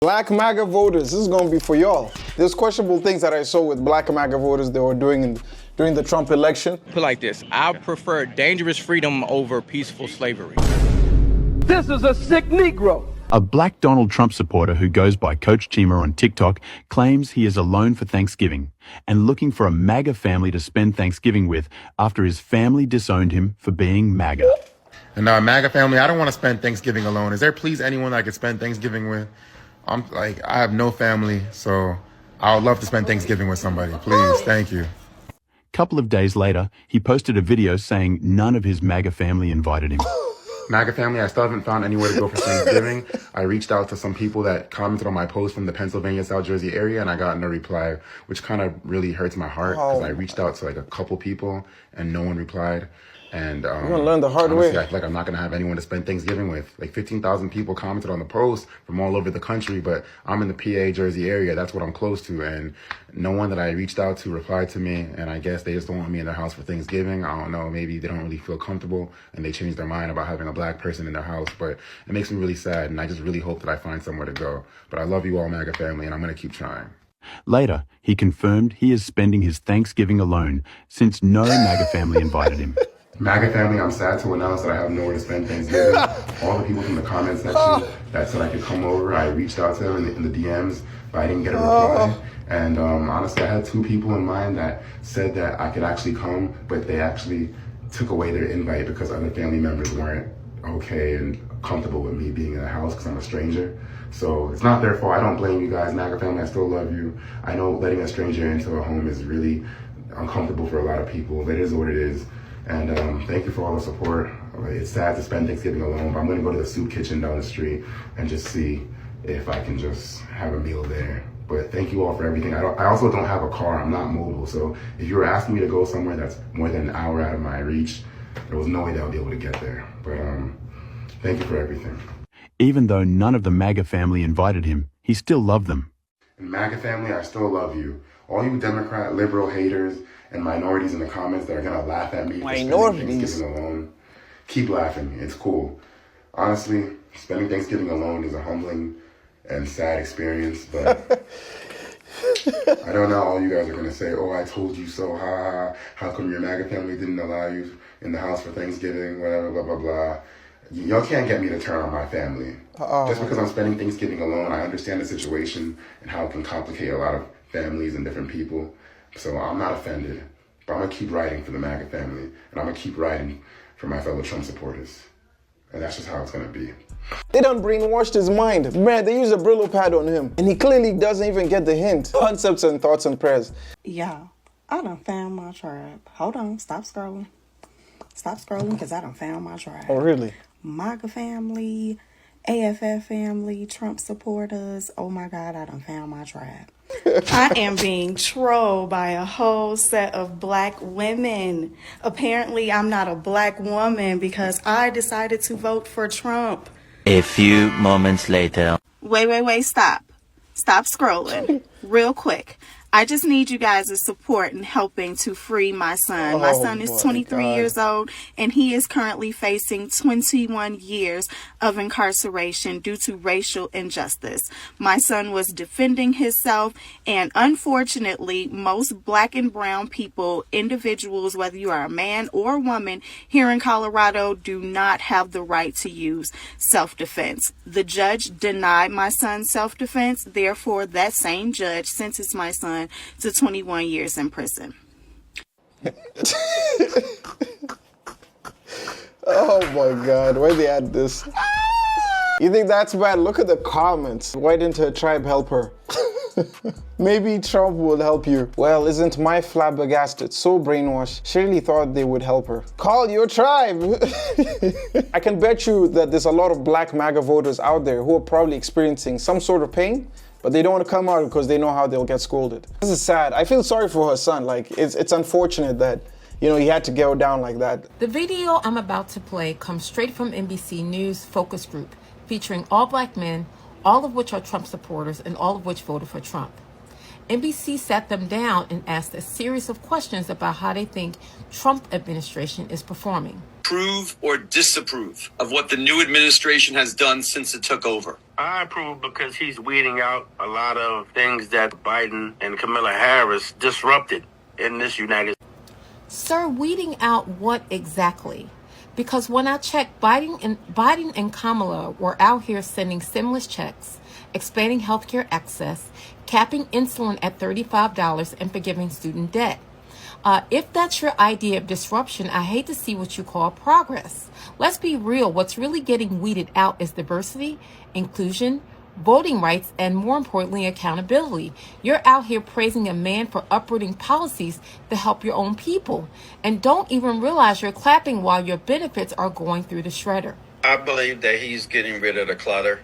Black MAGA voters, this is going to be for y'all. There's questionable things that I saw with black MAGA voters they were doing during the Trump election. Put it like this, I prefer dangerous freedom over peaceful slavery. This is a sick Negro. A black Donald Trump supporter who goes by Coach Chima on TikTok claims he is alone for Thanksgiving and looking for a MAGA family to spend Thanksgiving with after his family disowned him for being MAGA. And MAGA family, I don't want to spend Thanksgiving alone. Is there please anyone I could spend Thanksgiving with? I have no family, so I would love to spend Thanksgiving with somebody. Please, thank you. Couple of days later, he posted a video saying none of his MAGA family invited him. MAGA family, I still haven't found anywhere to go for Thanksgiving. I reached out to some people that commented on my post from the Pennsylvania, South Jersey area, and I got no reply, which kind of really hurts my heart because I reached out to a couple people and no one replied. And you're gonna learn the hard honestly, way. I feel like I'm not gonna have anyone to spend Thanksgiving with. 15,000 people commented on the post from all over the country, but I'm in the PA, Jersey area. That's what I'm close to, and no one that I reached out to replied to me. And I guess they just don't want me in their house for Thanksgiving. I don't know. Maybe they don't really feel comfortable, and they changed their mind about having a black person in their house. But it makes me really sad, and I just really hope that I find somewhere to go. But I love you all, MAGA family, and I'm gonna keep trying. Later, he confirmed he is spending his Thanksgiving alone since no MAGA family invited him. MAGA family, I'm sad to announce that I have nowhere to spend Thanksgiving. All the people from the comment section that said I could come over, I reached out to them in the DMs, but I didn't get a reply. And honestly, I had two people in mind that said that I could actually come, but they actually took away their invite because other family members weren't okay and comfortable with me being in the house because I'm a stranger. So it's not their fault. I don't blame you guys, MAGA family. I still love you. I know letting a stranger into a home is really uncomfortable for a lot of people, but it is what it is. And thank you for all the support. It's sad to spend Thanksgiving alone, but I'm gonna go to the soup kitchen down the street and just see if I can just have a meal there. But thank you all for everything. I also don't have a car. I'm not mobile. So if you were asking me to go somewhere that's more than an hour out of my reach, there was no way that I would be able to get there. But thank you for everything. Even though none of the MAGA family invited him, he still loved them. And MAGA family, I still love you. All you Democrat, liberal haters, and minorities in the comments that are gonna laugh at me for spending Thanksgiving alone, keep laughing. It's cool. Honestly, spending Thanksgiving alone is a humbling and sad experience, but I don't know. All you guys are gonna say, "Oh, I told you so." How come your MAGA family didn't allow you in the house for Thanksgiving? Whatever, blah blah blah. Y'all can't get me to turn on my family. Just because I'm spending Thanksgiving alone, I understand the situation and how it can complicate a lot of families and different people. So I'm not offended, but I'm gonna keep writing for the MAGA family, and I'm gonna keep writing for my fellow Trump supporters. And that's just how it's gonna be. They done brainwashed his mind. Man, they used a Brillo pad on him, and he clearly doesn't even get the hint. Concepts and thoughts and prayers. Yeah, I done found my tribe. Hold on, stop scrolling. Stop scrolling, because I done found my tribe. Oh, really? MAGA family, AFF family, Trump supporters. Oh my God, I done found my tribe. I am being trolled by a whole set of black women. Apparently, I'm not a black woman because I decided to vote for Trump. A few moments later. Wait, stop. Stop scrolling. Real quick. I just need you guys' support in helping to free my son. My son is 23 years old, and he is currently facing 21 years of incarceration due to racial injustice. My son was defending himself, and unfortunately, most black and brown people, individuals, whether you are a man or a woman, here in Colorado, do not have the right to use self-defense. The judge denied my son's self-defense. Therefore, that same judge sentenced my son to 21 years in prison. Oh my God, why they add this? You think that's bad? Look at the comments. Why didn't her tribe help her? Maybe Trump will help you. Well, isn't my flabbergasted so brainwashed? She really thought they would help her. Call your tribe. I can bet you that there's a lot of black MAGA voters out there who are probably experiencing some sort of pain, but they don't want to come out because they know how they'll get scolded. This is sad. I feel sorry for her son. It's unfortunate that, he had to go down like that. The video I'm about to play comes straight from NBC News focus group, featuring all black men, all of which are Trump supporters and all of which voted for Trump. NBC sat them down and asked a series of questions about how they think Trump administration is performing. Approve or disapprove of what the new administration has done since it took over? I approve because he's weeding out a lot of things that Biden and Kamala Harris disrupted in this United States. Sir, weeding out what exactly? Because when I checked, Biden and Kamala were out here sending stimulus checks, expanding healthcare access, capping insulin at $35, and forgiving student debt. If that's your idea of disruption, I hate to see what you call progress. Let's be real. What's really getting weeded out is diversity, inclusion, voting rights, and more importantly, accountability. You're out here praising a man for uprooting policies to help your own people, and don't even realize you're clapping while your benefits are going through the shredder. I believe that he's getting rid of the clutter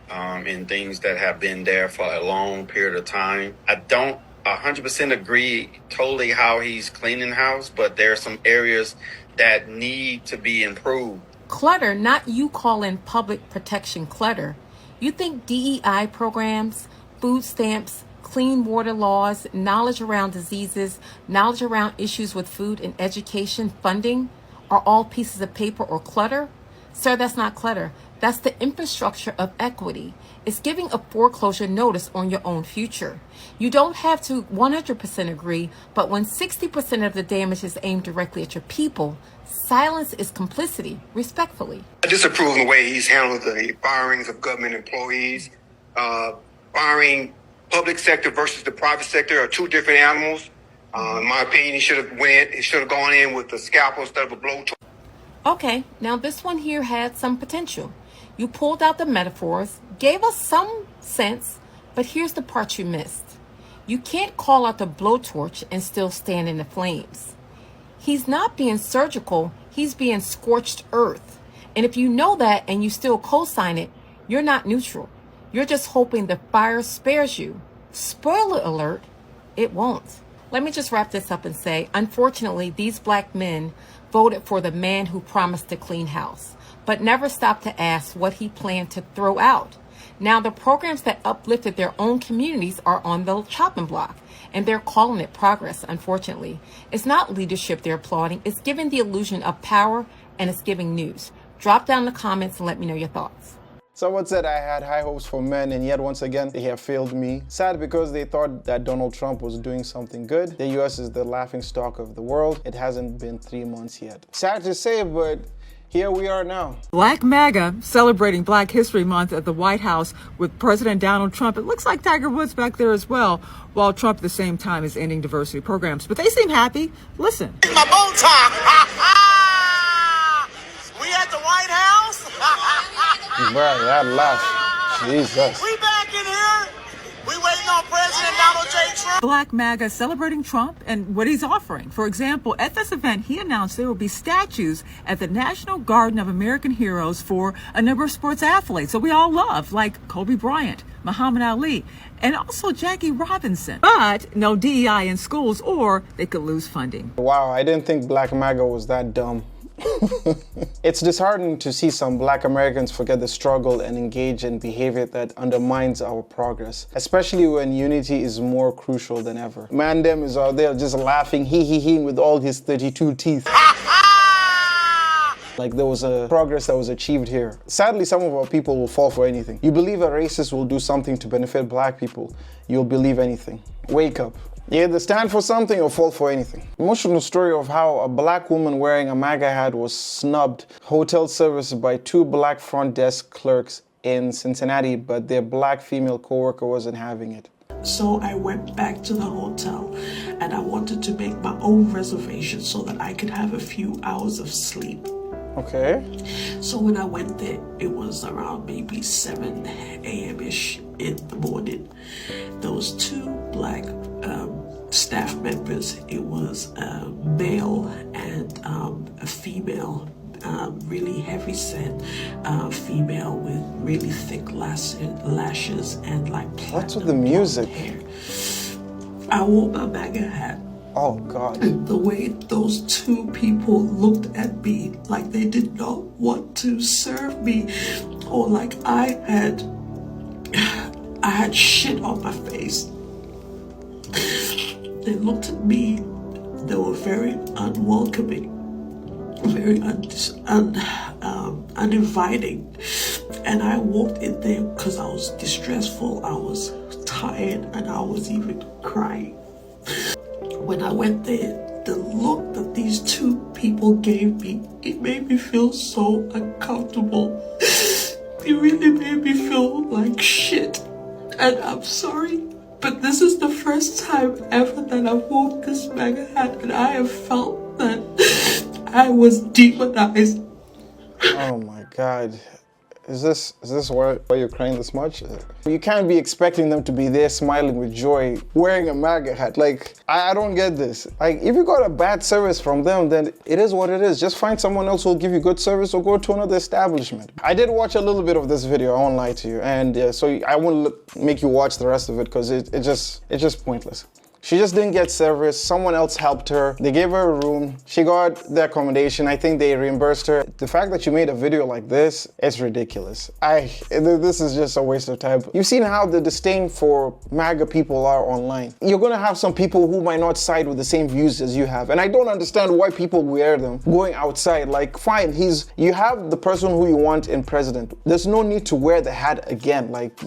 and things that have been there for a long period of time. I don't 100% agree totally how he's cleaning the house, but there are some areas that need to be improved. Clutter, not you calling public protection clutter. You think DEI programs, food stamps, clean water laws, knowledge around diseases, knowledge around issues with food and education funding are all pieces of paper or clutter? Sir, that's not clutter. That's the infrastructure of equity. It's giving a foreclosure notice on your own future. You don't have to 100% agree, but when 60% of the damage is aimed directly at your people, silence is complicity, respectfully. I disapprove of the way he's handled the firings of government employees. Firing public sector versus the private sector are two different animals. In my opinion, he should have gone in with a scalpel instead of a blowtorch. Okay, now this one here had some potential. You pulled out the metaphors, gave us some sense, but here's the part you missed. You can't call out the blowtorch and still stand in the flames. He's not being surgical, he's being scorched earth. And if you know that and you still co-sign it, you're not neutral. You're just hoping the fire spares you. Spoiler alert, it won't. Let me just wrap this up and say, unfortunately, these black men voted for the man who promised to clean house, but never stopped to ask what he planned to throw out. Now, the programs that uplifted their own communities are on the chopping block, and they're calling it progress, unfortunately. It's not leadership they're applauding. It's giving the illusion of power, and it's giving news. Drop down in the comments and let me know your thoughts. Someone said I had high hopes for men, and yet once again, they have failed me. Sad because they thought that Donald Trump was doing something good. The US is the laughingstock of the world. It hasn't been 3 months yet. Sad to say, but here we are now. Black Maga celebrating Black History Month at the White House with President Donald Trump. It looks like Tiger Woods back there as well, while Trump at the same time is ending diversity programs. But they seem happy. Listen. My bow tie. We at the White House. Bro, that laugh. Jesus. We back in here. We waiting on President Donald J. Trump. Black Maga celebrating Trump and what he's offering. For example, at this event, he announced there will be statues at the National Garden of American Heroes for a number of sports athletes that we all love, like Kobe Bryant, Muhammad Ali, and also Jackie Robinson. But no DEI in schools, or they could lose funding. Wow, I didn't think Black Maga was that dumb. It's disheartening to see some Black Americans forget the struggle and engage in behavior that undermines our progress, especially when unity is more crucial than ever. Man them is out there just laughing he with all his 32 teeth. Like there was a progress that was achieved here. Sadly, some of our people will fall for anything. You believe a racist will do something to benefit Black people, you'll believe anything. Wake up. You either stand for something or fall for anything. Emotional story of how a Black woman wearing a MAGA hat was snubbed hotel service by 2 Black front desk clerks in Cincinnati, but their Black female coworker wasn't having it. So I went back to the hotel and I wanted to make my own reservation so that I could have a few hours of sleep. Okay. So when I went there, it was around maybe 7 a.m.-ish in the morning. Those 2 Black staff members, it was a male and a female, really heavy set female with really thick lashes and like platinum. What's with the music? Hair. I wore my MAGA hat. Oh God. And the way those 2 people looked at me like they did not want to serve me, or like I had shit on my face. They looked at me, they were very unwelcoming, very uninviting. And I walked in there because I was distressful, I was tired, and I was even crying. When I went there, the look that these two people gave me, it made me feel so uncomfortable. It really made me feel like shit. And I'm sorry, but this is the first time ever that I've worn this MAGA hat, and I have felt that I was demonized. Oh my God. Is this why you're crying this much? You can't be expecting them to be there smiling with joy, wearing a MAGA hat. Like, I don't get this. Like, if you got a bad service from them, then it is what it is. Just find someone else who will give you good service or go to another establishment. I did watch a little bit of this video, I won't lie to you. And so I won't make you watch the rest of it because it's just pointless. She just didn't get service. Someone else helped her. They gave her a room. She got the accommodation. I think they reimbursed her. The fact that you made a video like this, it's ridiculous. This is just a waste of time. You've seen how the disdain for MAGA people are online. You're gonna have some people who might not side with the same views as you have. And I don't understand why people wear them going outside. Like, fine, you have the person who you want in president. There's no need to wear the hat again. Like,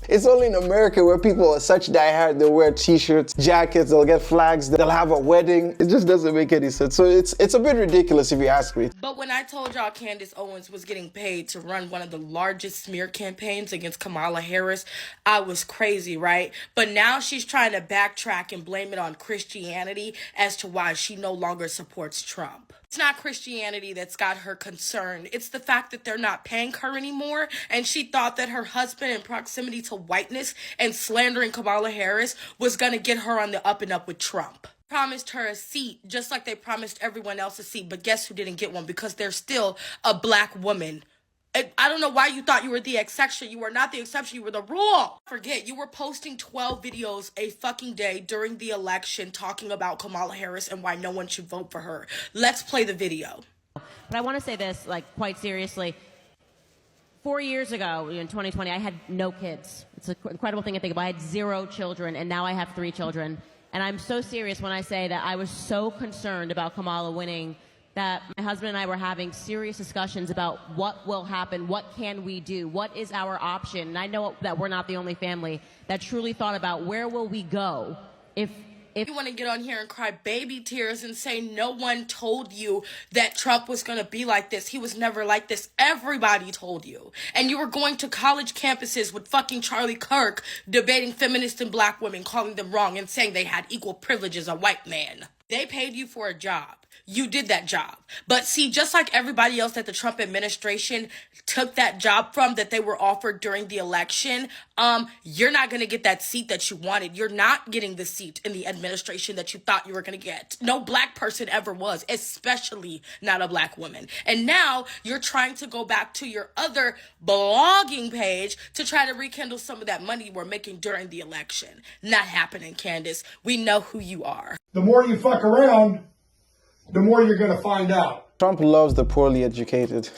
it's only in America where people are such diehard, they'll wear t-shirts, jackets, they'll get flags, they'll have a wedding. It just doesn't make any sense. So it's a bit ridiculous if you ask me. But when I told y'all Candace Owens was getting paid to run one of the largest smear campaigns against Kamala Harris, I was crazy, right? But now she's trying to backtrack and blame it on Christianity as to why she no longer supports Trump. It's not Christianity that's got her concerned. It's the fact that they're not paying her anymore, and she thought that her husband in proximity to whiteness and slandering Kamala Harris was gonna get her on the up and up with Trump. Promised her a seat, just like they promised everyone else a seat, but guess who didn't get one? Because they're still a black woman. I don't know why you thought you were the exception. You were not the exception, you were the rule. Forget, you were posting 12 videos a fucking day during the election talking about Kamala Harris and why no one should vote for her. Let's play the video. But I want to say this, like, quite seriously. 4 years ago, in 2020, I had no kids. It's an incredible thing to think about. I had 0 children, and now I have 3 children. And I'm so serious when I say that I was so concerned about Kamala winning that my husband and I were having serious discussions about what will happen, what can we do, what is our option. And I know that we're not the only family that truly thought about where will we go if you want to get on here and cry baby tears and say no one told you that Trump was going to be like this. He was never like this. Everybody told you. And you were going to college campuses with fucking Charlie Kirk debating feminists and black women, calling them wrong and saying they had equal privilege as a white man. They paid you for a job. You did that job. But see, just like everybody else that the Trump administration took that job from that they were offered during the election, you're not going to get that seat that you wanted. You're not getting the seat in the administration that you thought you were going to get. No black person ever was, especially not a black woman. And now you're trying to go back to your other blogging page to try to rekindle some of that money you were making during the election. Not happening, Candace. We know who you are. The more you fuck around, the more you're going to find out. Trump loves the poorly educated.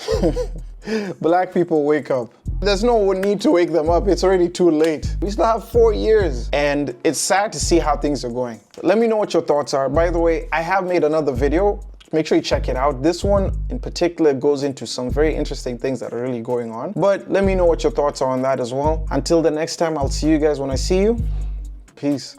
Black people, wake up. There's no need to wake them up. It's already too late. We still have 4 years, and it's sad to see how things are going. Let me know what your thoughts are. By the way, I have made another video. Make sure you check it out. This one in particular goes into some very interesting things that are really going on. But let me know what your thoughts are on that as well. Until the next time, I'll see you guys when I see you. Peace.